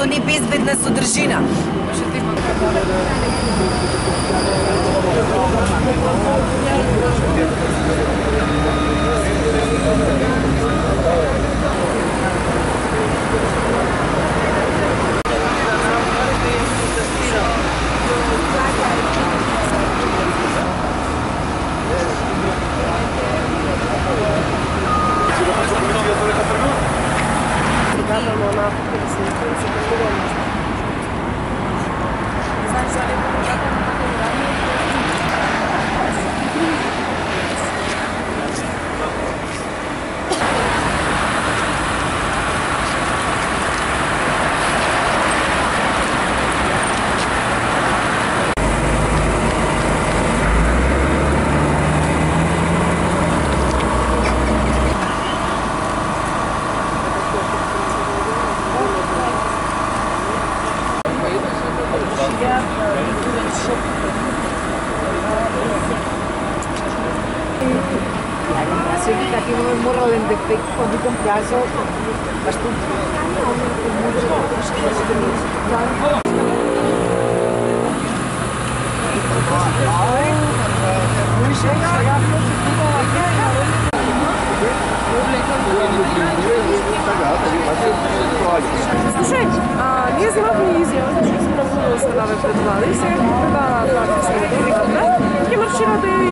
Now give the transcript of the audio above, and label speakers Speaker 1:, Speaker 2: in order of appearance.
Speaker 1: ни безбедна содржина.
Speaker 2: Aquí no me morro de defecto quando comprazo bastante.
Speaker 3: Слушай, ние вземахме изява, че се много станове пред това. И сега да, това ще се добре. И марширате